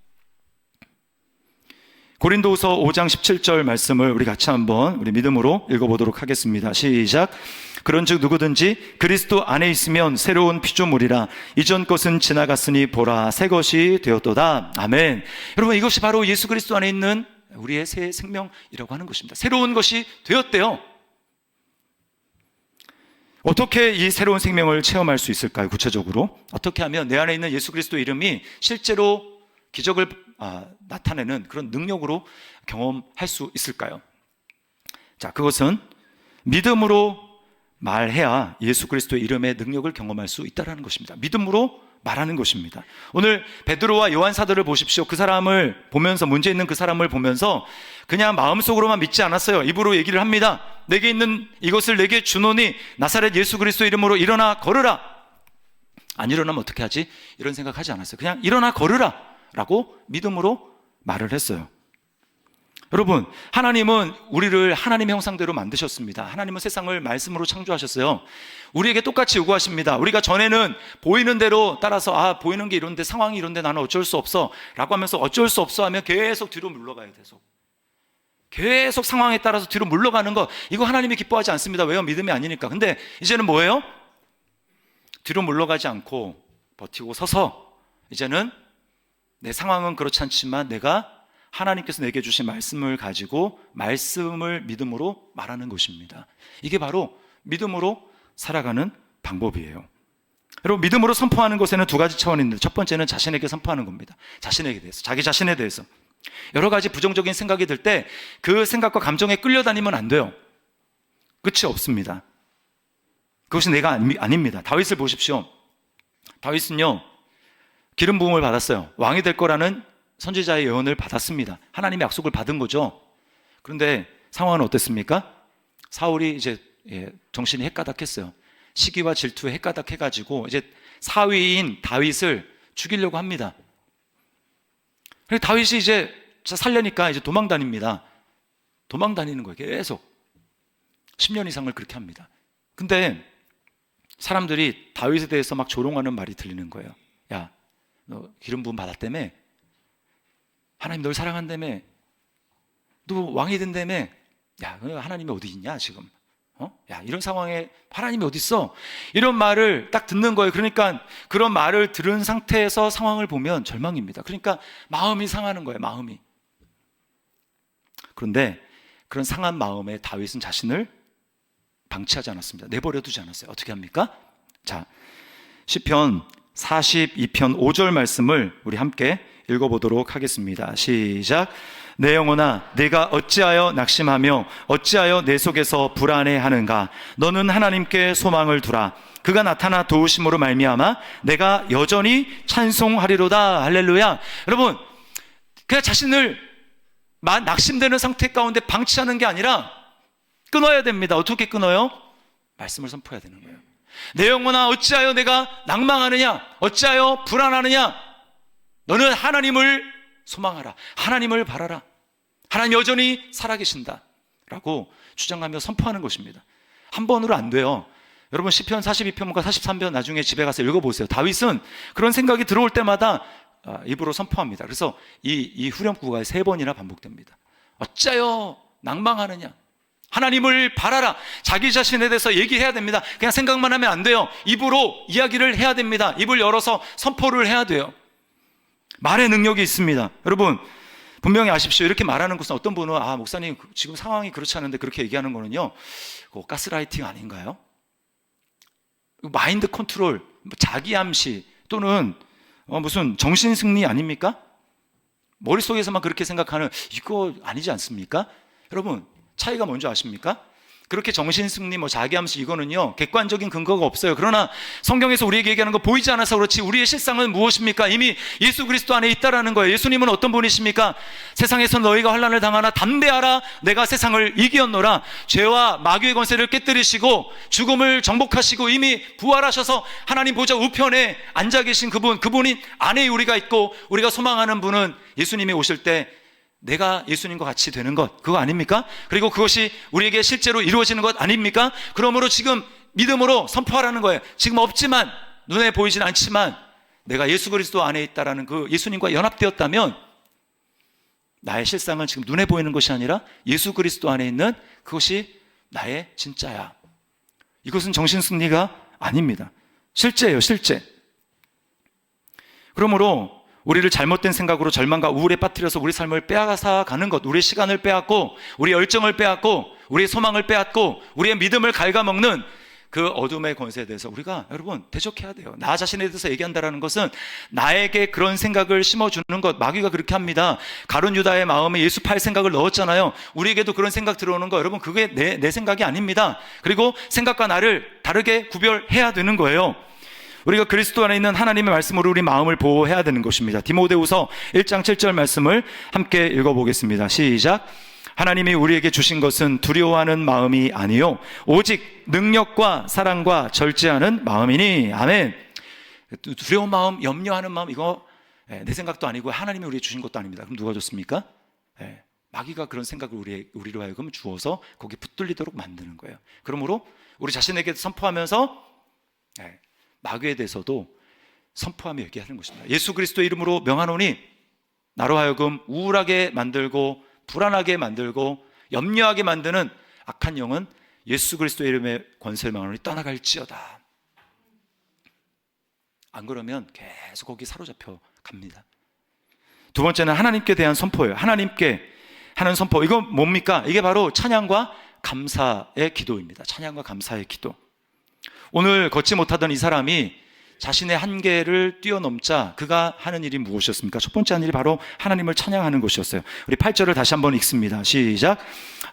고린도후서 5장 17절 말씀을 우리 같이 한번 우리 믿음으로 읽어보도록 하겠습니다. 시작. 그런즉 누구든지 그리스도 안에 있으면 새로운 피조물이라, 이전 것은 지나갔으니 보라 새 것이 되었도다. 아멘. 여러분, 이것이 바로 예수 그리스도 안에 있는 우리의 새 생명이라고 하는 것입니다. 새로운 것이 되었대요. 어떻게 이 새로운 생명을 체험할 수 있을까요? 구체적으로 어떻게 하면 내 안에 있는 예수 그리스도 이름이 실제로 기적을 나타내는 그런 능력으로 경험할 수 있을까요? 자, 그것은 믿음으로 말해야 예수 그리스도의 이름의 능력을 경험할 수 있다는 것입니다. 믿음으로 말하는 것입니다. 오늘 베드로와 요한 사도를 보십시오. 그 사람을 보면서, 문제 있는 그 사람을 보면서 그냥 마음속으로만 믿지 않았어요. 입으로 얘기를 합니다. 내게 있는 이것을 내게 주노니 나사렛 예수 그리스도 이름으로 일어나 걸으라. 안 일어나면 어떻게 하지? 이런 생각하지 않았어요. 그냥 일어나 걸으라 라고 믿음으로 말을 했어요. 여러분, 하나님은 우리를 하나님의 형상대로 만드셨습니다. 하나님은 세상을 말씀으로 창조하셨어요. 우리에게 똑같이 요구하십니다. 우리가 전에는 보이는 대로 따라서 보이는 게 이런데, 상황이 이런데 나는 어쩔 수 없어 라고 하면서 어쩔 수 없어 하면 계속 뒤로 물러가야 돼서 계속 상황에 따라서 뒤로 물러가는 거, 이거 하나님이 기뻐하지 않습니다. 왜요? 믿음이 아니니까. 근데 이제는 뭐예요? 뒤로 물러가지 않고 버티고 서서 이제는 내 상황은 그렇지 않지만 내가 하나님께서 내게 주신 말씀을 가지고 말씀을 믿음으로 말하는 것입니다. 이게 바로 믿음으로 살아가는 방법이에요. 여러분, 믿음으로 선포하는 것에는 두 가지 차원이 있는데, 첫 번째는 자신에게 선포하는 겁니다. 자신에게 대해서, 자기 자신에 대해서. 여러 가지 부정적인 생각이 들 때 그 생각과 감정에 끌려다니면 안 돼요. 끝이 없습니다. 그것이 내가 아닙니다. 다윗을 보십시오. 다윗은요, 기름 부음을 받았어요. 왕이 될 거라는 선지자의 예언을 받았습니다. 하나님의 약속을 받은 거죠. 그런데 상황은 어땠습니까? 사울이 이제 정신이 헷가닥했어요. 시기와 질투에 헷가닥해가지고 이제 사위인 다윗을 죽이려고 합니다. 그래서 다윗이 이제 살려니까 이제 도망 다닙니다. 도망 다니는 거예요. 계속 10년 이상을 그렇게 합니다. 근데 사람들이 다윗에 대해서 막 조롱하는 말이 들리는 거예요. 야, 너 기름 부음 받았다며? 하나님 널 사랑한다며? 너 왕이 된다며? 야, 하나님이 어디 있냐 지금? 야, 이런 상황에 하나님이 어디 있어? 이런 말을 딱 듣는 거예요. 그러니까 그런 말을 들은 상태에서 상황을 보면 절망입니다. 그러니까 마음이 상하는 거예요. 마음이. 그런데 그런 상한 마음에 다윗은 자신을 방치하지 않았습니다. 내버려 두지 않았어요. 어떻게 합니까? 자, 시편 42편 5절 말씀을 우리 함께 읽어보도록 하겠습니다. 시작. 내 영혼아, 내가 어찌하여 낙심하며 어찌하여 내 속에서 불안해하는가? 너는 하나님께 소망을 두라. 그가 나타나 도우심으로 말미암아 내가 여전히 찬송하리로다. 할렐루야. 여러분, 그냥 자신을 낙심되는 상태 가운데 방치하는 게 아니라 끊어야 됩니다. 어떻게 끊어요? 말씀을 선포해야 되는 거예요. 내 영혼아, 어찌하여 내가 낭망하느냐? 어찌하여 불안하느냐? 너는 하나님을 소망하라. 하나님을 바라라. 하나님 여전히 살아계신다 라고 주장하며 선포하는 것입니다. 한 번으로 안 돼요. 여러분, 시편 42편과 43편 나중에 집에 가서 읽어보세요. 다윗은 그런 생각이 들어올 때마다 입으로 선포합니다. 그래서 이 후렴구가 3번이나 반복됩니다. 어찌하여 낭망하느냐? 하나님을 바라라. 자기 자신에 대해서 얘기해야 됩니다. 그냥 생각만 하면 안 돼요. 입으로 이야기를 해야 됩니다. 입을 열어서 선포를 해야 돼요. 말의 능력이 있습니다. 여러분, 분명히 아십시오. 이렇게 말하는 것은 어떤 분은 목사님 지금 상황이 그렇지 않은데 그렇게 얘기하는 거는요, 가스라이팅 아닌가요? 마인드 컨트롤, 자기 암시 또는 무슨 정신승리 아닙니까? 머릿속에서만 그렇게 생각하는, 이거 아니지 않습니까? 여러분, 차이가 뭔지 아십니까? 그렇게 정신승리 자기함수 이거는요 객관적인 근거가 없어요. 그러나 성경에서 우리에게 얘기하는 거 보이지 않아서 그렇지 우리의 실상은 무엇입니까? 이미 예수 그리스도 안에 있다라는 거예요. 예수님은 어떤 분이십니까? 세상에서 너희가 환난을 당하나 담대하라, 내가 세상을 이기었노라. 죄와 마귀의 권세를 깨뜨리시고 죽음을 정복하시고 이미 부활하셔서 하나님 보좌 우편에 앉아 계신 그분이 안에 우리가 있고, 우리가 소망하는 분은 예수님이 오실 때 내가 예수님과 같이 되는 것, 그거 아닙니까? 그리고 그것이 우리에게 실제로 이루어지는 것 아닙니까? 그러므로 지금 믿음으로 선포하라는 거예요. 지금 없지만, 눈에 보이진 않지만 내가 예수 그리스도 안에 있다라는 그 예수님과 연합되었다면 나의 실상은 지금 눈에 보이는 것이 아니라 예수 그리스도 안에 있는 그것이 나의 진짜야. 이것은 정신승리가 아닙니다. 실제예요, 실제. 그러므로 우리를 잘못된 생각으로 절망과 우울에 빠뜨려서 우리 삶을 빼앗아 가는 것, 우리의 시간을 빼앗고 우리의 열정을 빼앗고 우리의 소망을 빼앗고 우리의 믿음을 갉아먹는 그 어둠의 권세에 대해서 우리가 여러분 대적해야 돼요. 나 자신에 대해서 얘기한다는 것은 나에게 그런 생각을 심어주는 것. 마귀가 그렇게 합니다. 가룟 유다의 마음에 예수 팔 생각을 넣었잖아요. 우리에게도 그런 생각 들어오는 거, 여러분 그게 내 생각이 아닙니다. 그리고 생각과 나를 다르게 구별해야 되는 거예요. 우리가 그리스도 안에 있는 하나님의 말씀으로 우리 마음을 보호해야 되는 것입니다. 디모데후서 1장 7절 말씀을 함께 읽어보겠습니다. 시작. 하나님이 우리에게 주신 것은 두려워하는 마음이 아니요 오직 능력과 사랑과 절제하는 마음이니. 아멘. 두려운 마음, 염려하는 마음, 이거 내 생각도 아니고 하나님이 우리에게 주신 것도 아닙니다. 그럼 누가 줬습니까? 마귀가 그런 생각을 우리로 하여금 주어서 거기에 붙들리도록 만드는 거예요. 그러므로 우리 자신에게 선포하면서 마귀에 대해서도 선포하며 얘기하는 것입니다. 예수 그리스도의 이름으로 명하노니 나로 하여금 우울하게 만들고 불안하게 만들고 염려하게 만드는 악한 영은 예수 그리스도의 이름의 권세를 명하노니 떠나갈지어다. 안 그러면 계속 거기 사로잡혀 갑니다. 두 번째는 하나님께 대한 선포예요. 하나님께 하는 선포. 이건 뭡니까? 이게 바로 찬양과 감사의 기도입니다. 찬양과 감사의 기도. 오늘 걷지 못하던 이 사람이 자신의 한계를 뛰어넘자 그가 하는 일이 무엇이었습니까? 첫 번째 한 일이 바로 하나님을 찬양하는 것이었어요. 우리 8절을 다시 한번 읽습니다. 시작.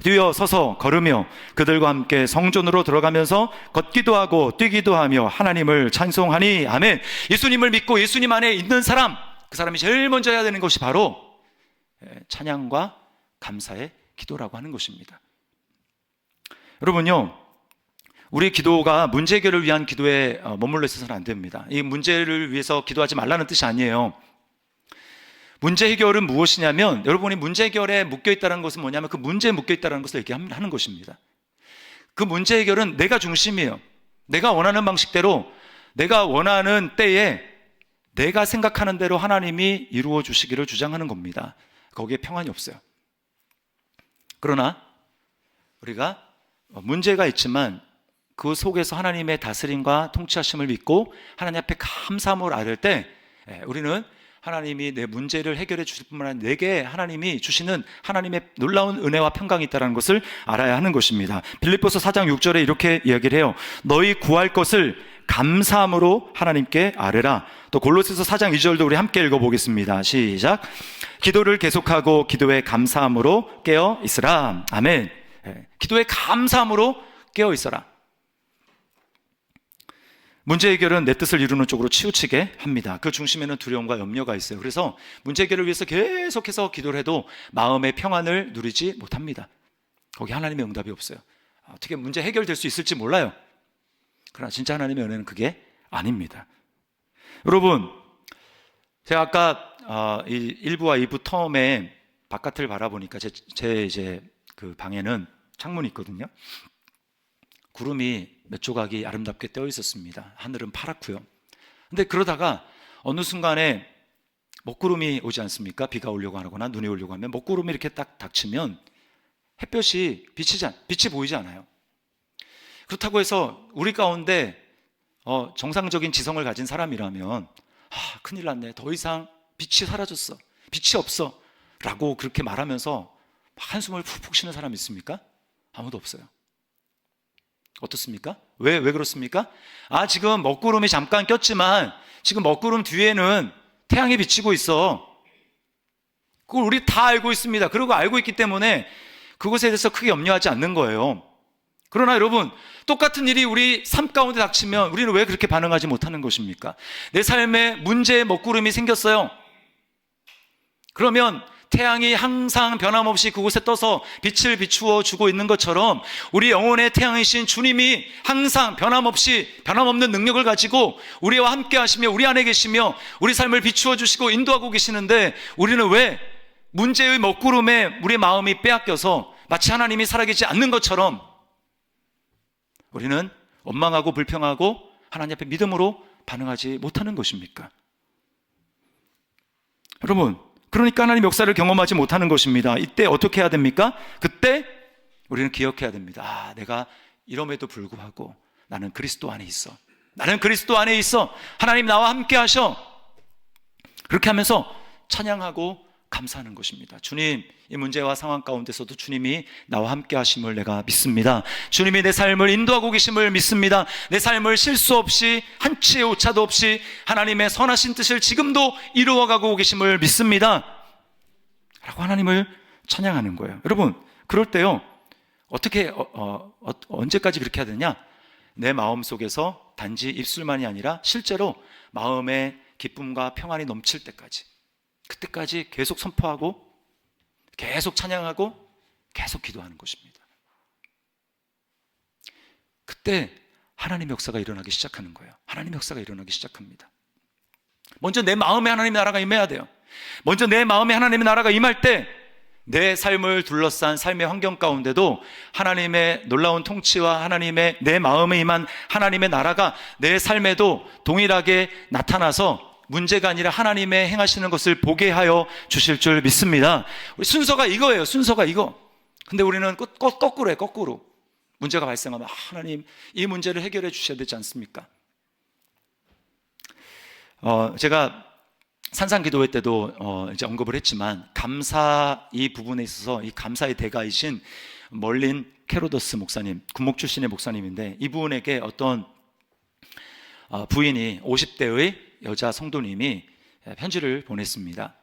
뛰어 서서 걸으며 그들과 함께 성전으로 들어가면서 걷기도 하고 뛰기도 하며 하나님을 찬송하니. 아멘. 예수님을 믿고 예수님 안에 있는 사람, 그 사람이 제일 먼저 해야 되는 것이 바로 찬양과 감사의 기도라고 하는 것입니다. 여러분요, 우리 기도가 문제 해결을 위한 기도에 머물러 있어서는 안 됩니다. 이 문제를 위해서 기도하지 말라는 뜻이 아니에요. 문제 해결은 무엇이냐면, 여러분이 문제 해결에 묶여있다는 것은 뭐냐면 그 문제에 묶여있다는 것을 얘기하는 것입니다. 그 문제 해결은 내가 중심이에요. 내가 원하는 방식대로, 내가 원하는 때에 내가 생각하는 대로 하나님이 이루어 주시기를 주장하는 겁니다. 거기에 평안이 없어요. 그러나 우리가 문제가 있지만 그 속에서 하나님의 다스림과 통치하심을 믿고 하나님 앞에 감사함을 아뢰 때 우리는 하나님이 내 문제를 해결해 주실 뿐만 아니라 내게 하나님이 주시는 하나님의 놀라운 은혜와 평강이 있다는 것을 알아야 하는 것입니다. 빌립보서 4장 6절에 이렇게 이야기를 해요. 너희 구할 것을 감사함으로 하나님께 아뢰라. 또 골로새서 4장 2절도 우리 함께 읽어보겠습니다. 시작. 기도를 계속하고 기도에 감사함으로 깨어 있으라. 아멘. 기도에 감사함으로 깨어 있어라. 문제 해결은 내 뜻을 이루는 쪽으로 치우치게 합니다. 그 중심에는 두려움과 염려가 있어요. 그래서 문제 해결을 위해서 계속해서 기도를 해도 마음의 평안을 누리지 못합니다. 거기 하나님의 응답이 없어요. 어떻게 문제 해결될 수 있을지 몰라요. 그러나 진짜 하나님의 은혜는 그게 아닙니다. 여러분, 제가 아까 1부와 2부 텀에 바깥을 바라보니까 제 이제 그 방에는 창문이 있거든요. 구름이 몇 조각이 아름답게 떼어 있었습니다. 하늘은 파랗고요. 근데 그러다가 어느 순간에 먹구름이 오지 않습니까? 비가 오려고 하거나 눈이 오려고 하면 먹구름이 이렇게 딱 닥치면 햇볕이 빛이 보이지 않아요. 그렇다고 해서 우리 가운데 정상적인 지성을 가진 사람이라면 큰일 났네, 더 이상 빛이 사라졌어, 빛이 없어 라고 그렇게 말하면서 한숨을 푹푹 쉬는 사람이 있습니까? 아무도 없어요. 어떻습니까? 왜 그렇습니까? 지금 먹구름이 잠깐 꼈지만 지금 먹구름 뒤에는 태양이 비치고 있어. 그걸 우리 다 알고 있습니다. 그리고 알고 있기 때문에 그것에 대해서 크게 염려하지 않는 거예요. 그러나 여러분, 똑같은 일이 우리 삶 가운데 닥치면 우리는 왜 그렇게 반응하지 못하는 것입니까? 내 삶에 문제의 먹구름이 생겼어요. 그러면 태양이 항상 변함없이 그곳에 떠서 빛을 비추어 주고 있는 것처럼 우리 영혼의 태양이신 주님이 항상 변함없는 능력을 가지고 우리와 함께 하시며 우리 안에 계시며 우리 삶을 비추어 주시고 인도하고 계시는데, 우리는 왜 문제의 먹구름에 우리 마음이 빼앗겨서 마치 하나님이 살아계시지 않는 것처럼 우리는 원망하고 불평하고 하나님 앞에 믿음으로 반응하지 못하는 것입니까? 여러분, 그러니까 하나님 역사를 경험하지 못하는 것입니다. 이때 어떻게 해야 됩니까? 그때 우리는 기억해야 됩니다. 내가 이럼에도 불구하고 나는 그리스도 안에 있어. 나는 그리스도 안에 있어. 하나님 나와 함께 하셔. 그렇게 하면서 찬양하고 감사하는 것입니다. 주님, 이 문제와 상황 가운데서도 주님이 나와 함께 하심을 내가 믿습니다. 주님이 내 삶을 인도하고 계심을 믿습니다. 내 삶을 실수 없이 한치의 오차도 없이 하나님의 선하신 뜻을 지금도 이루어가고 계심을 믿습니다 라고 하나님을 찬양하는 거예요. 여러분, 그럴 때요, 어떻게 언제까지 그렇게 해야 되냐? 내 마음 속에서 단지 입술만이 아니라 실제로 마음의 기쁨과 평안이 넘칠 때까지, 그때까지 계속 선포하고 계속 찬양하고 계속 기도하는 것입니다. 그때 하나님의 역사가 일어나기 시작하는 거예요. 하나님의 역사가 일어나기 시작합니다. 먼저 내 마음에 하나님의 나라가 임해야 돼요. 먼저 내 마음에 하나님의 나라가 임할 때 내 삶을 둘러싼 삶의 환경 가운데도 하나님의 놀라운 통치와 하나님의 내 마음에 임한 하나님의 나라가 내 삶에도 동일하게 나타나서 문제가 아니라 하나님의 행하시는 것을 보게 하여 주실 줄 믿습니다. 순서가 이거예요. 순서가 이거. 근데 우리는 거꾸로 해. 거꾸로. 문제가 발생하면 하나님 이 문제를 해결해 주셔야 되지 않습니까? 제가 산상기도회 때도 이제 언급을 했지만, 감사 이 부분에 있어서 이 감사의 대가이신 멀린 캐로더스 목사님, 군목 출신의 목사님인데, 이분에게 어떤 부인이 50대의 여자 성도님이 편지를 보냈습니다.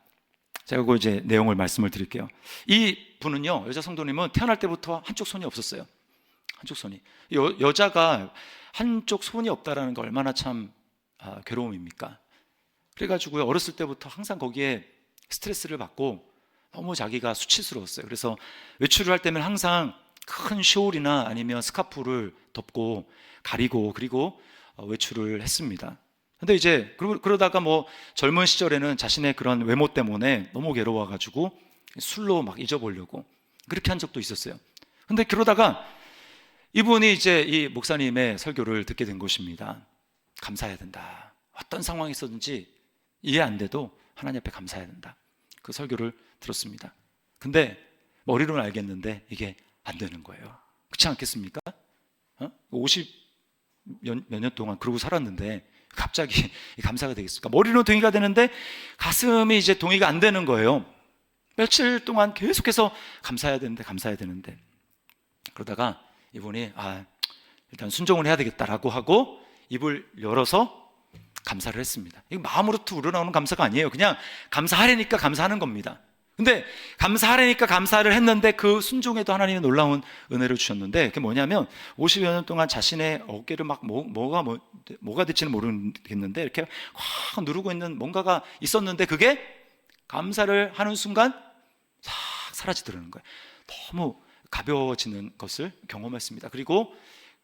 제가 그 이제 내용을 말씀을 드릴게요. 이 분은요, 여자 성도님은 태어날 때부터 한쪽 손이 없었어요. 한쪽 손이. 여자가 한쪽 손이 없다라는 거 얼마나 참 괴로움입니까? 그래가지고요, 어렸을 때부터 항상 거기에 스트레스를 받고 너무 자기가 수치스러웠어요. 그래서 외출을 할 때면 항상 큰 숄이나 아니면 스카프를 덮고 가리고 그리고 외출을 했습니다. 근데 이제 그러다가 뭐 젊은 시절에는 자신의 그런 외모 때문에 너무 괴로워가지고 술로 막 잊어보려고 그렇게 한 적도 있었어요. 근데 그러다가 이분이 이제 이 목사님의 설교를 듣게 된 것입니다. 감사해야 된다. 어떤 상황이 있었는지 이해 안 돼도 하나님 앞에 감사해야 된다. 그 설교를 들었습니다. 근데 머리로는 알겠는데 이게 안 되는 거예요. 그렇지 않겠습니까? 50몇 년 동안 그러고 살았는데 갑자기 감사가 되겠습니까? 머리로 동의가 되는데 가슴이 이제 동의가 안 되는 거예요. 며칠 동안 계속해서 감사해야 되는데 그러다가 이분이 일단 순종을 해야 되겠다라고 하고 입을 열어서 감사를 했습니다. 이거 마음으로부터 우러나오는 감사가 아니에요. 그냥 감사하려니까 감사하는 겁니다. 근데 감사하려니까 감사를 했는데 그 순종에도 하나님은 놀라운 은혜를 주셨는데, 그게 뭐냐면 50여 년 동안 자신의 어깨를 막 뭐가 될지는 모르겠는데 이렇게 확 누르고 있는 뭔가가 있었는데 그게 감사를 하는 순간 싹 사라지더라는 거예요. 너무 가벼워지는 것을 경험했습니다. 그리고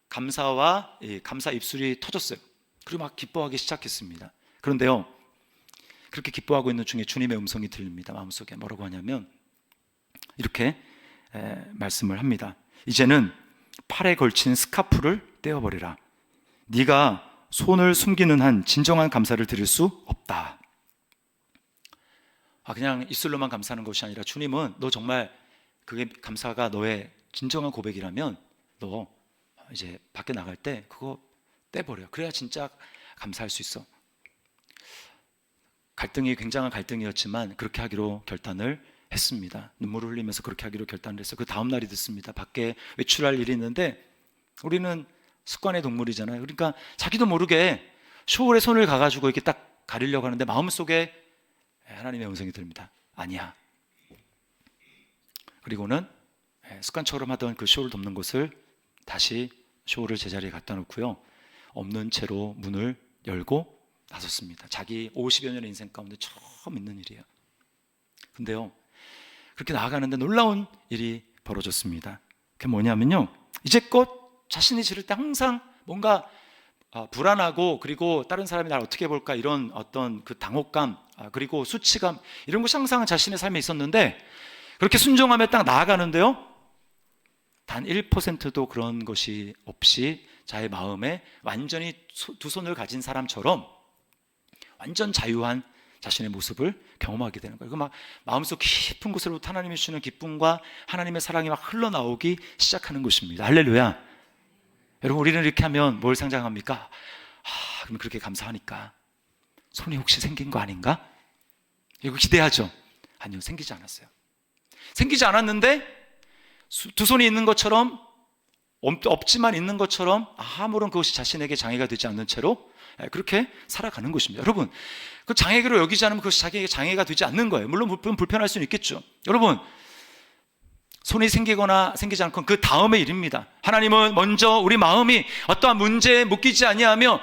감사와 감사 입술이 터졌어요. 그리고 막 기뻐하기 시작했습니다. 그런데요, 그렇게 기뻐하고 있는 중에 주님의 음성이 들립니다. 마음속에 뭐라고 하냐면 이렇게 말씀을 합니다. 이제는 팔에 걸친 스카프를 떼어버리라. 네가 손을 숨기는 한 진정한 감사를 드릴 수 없다. 그냥 입술로만 감사하는 것이 아니라 주님은 너 정말 그게 감사가 너의 진정한 고백이라면 너 이제 밖에 나갈 때 그거 떼버려. 그래야 진짜 감사할 수 있어. 갈등이 굉장한 갈등이었지만 그렇게 하기로 결단을 했습니다. 눈물을 흘리면서 그렇게 하기로 결단을 했어요. 그 다음 날이 됐습니다. 밖에 외출할 일이 있는데 우리는 습관의 동물이잖아요. 그러니까 자기도 모르게 쇼울에 손을 가가지고 이렇게 딱 가리려고 하는데 마음속에 하나님의 음성이 들립니다. 아니야. 그리고는 습관처럼 하던 그 쇼를 덮는 것을 다시 쇼를 제자리에 갖다 놓고요, 없는 채로 문을 열고 나섰습니다. 자기 50여 년의 인생 가운데 처음 있는 일이에요. 근데요, 그렇게 나아가는데 놀라운 일이 벌어졌습니다. 그게 뭐냐면요, 이제껏 자신이 지를 때 항상 뭔가 불안하고, 그리고 다른 사람이 날 어떻게 볼까, 이런 어떤 그 당혹감, 그리고 수치감, 이런 것이 항상 자신의 삶에 있었는데, 그렇게 순종하며 딱 나아가는데요, 단 1%도 그런 것이 없이 자의 마음에 완전히 두 손을 가진 사람처럼 완전 자유한 자신의 모습을 경험하게 되는 거예요. 막 마음속 깊은 곳으로부터 하나님이 주시는 기쁨과 하나님의 사랑이 막 흘러나오기 시작하는 것입니다. 할렐루야. 여러분, 우리는 이렇게 하면 뭘 상상합니까? 그럼 그렇게 감사하니까 손이 혹시 생긴 거 아닌가? 이거 기대하죠? 아니요, 생기지 않았어요. 생기지 않았는데 두 손이 있는 것처럼, 없지만 있는 것처럼 아무런 그것이 자신에게 장애가 되지 않는 채로 그렇게 살아가는 것입니다. 여러분, 그 장애로 여기지 않으면 그것이 자기에게 장애가 되지 않는 거예요. 물론 불편할 수는 있겠죠. 여러분, 손이 생기거나 생기지 않건 그 다음의 일입니다. 하나님은 먼저 우리 마음이 어떠한 문제에 묶이지 아니하며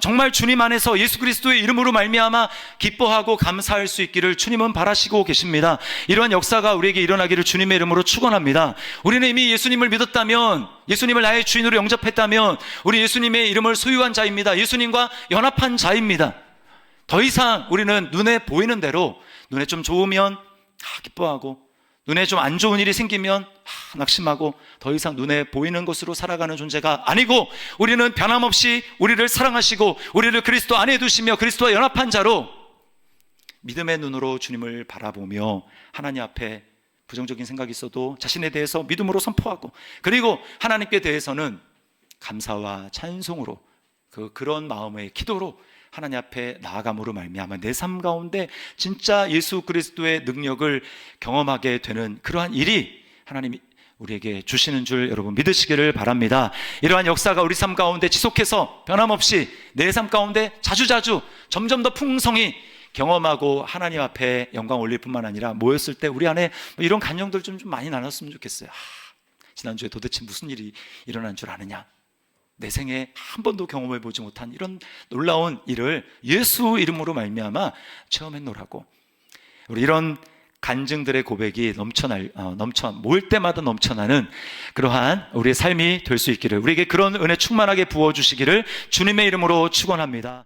정말 주님 안에서 예수 그리스도의 이름으로 말미암아 기뻐하고 감사할 수 있기를 주님은 바라시고 계십니다. 이러한 역사가 우리에게 일어나기를 주님의 이름으로 축원합니다. 우리는 이미 예수님을 믿었다면, 예수님을 나의 주인으로 영접했다면 우리 예수님의 이름을 소유한 자입니다. 예수님과 연합한 자입니다. 더 이상 우리는 눈에 보이는 대로, 눈에 좀 좋으면 기뻐하고, 눈에 좀 안 좋은 일이 생기면 낙심하고, 더 이상 눈에 보이는 것으로 살아가는 존재가 아니고, 우리는 변함없이 우리를 사랑하시고 우리를 그리스도 안에 두시며 그리스도와 연합한 자로 믿음의 눈으로 주님을 바라보며 하나님 앞에 부정적인 생각이 있어도 자신에 대해서 믿음으로 선포하고, 그리고 하나님께 대해서는 감사와 찬송으로 그런 마음의 기도로 하나님 앞에 나아감으로 말미암아 내 삶 가운데 진짜 예수 그리스도의 능력을 경험하게 되는 그러한 일이 하나님이 우리에게 주시는 줄 여러분 믿으시기를 바랍니다. 이러한 역사가 우리 삶 가운데 지속해서 변함없이 내 삶 가운데 자주자주 점점 더 풍성히 경험하고 하나님 앞에 영광 올릴 뿐만 아니라 모였을 때 우리 안에 이런 감정들 좀 많이 나눴으면 좋겠어요. 지난주에 도대체 무슨 일이 일어난 줄 아느냐, 내 생에 한 번도 경험해보지 못한 이런 놀라운 일을 예수 이름으로 말미암아 체험했노라고, 우리 이런 간증들의 고백이 모일 때마다 넘쳐나는 그러한 우리의 삶이 될 수 있기를, 우리에게 그런 은혜 충만하게 부어주시기를 주님의 이름으로 축원합니다.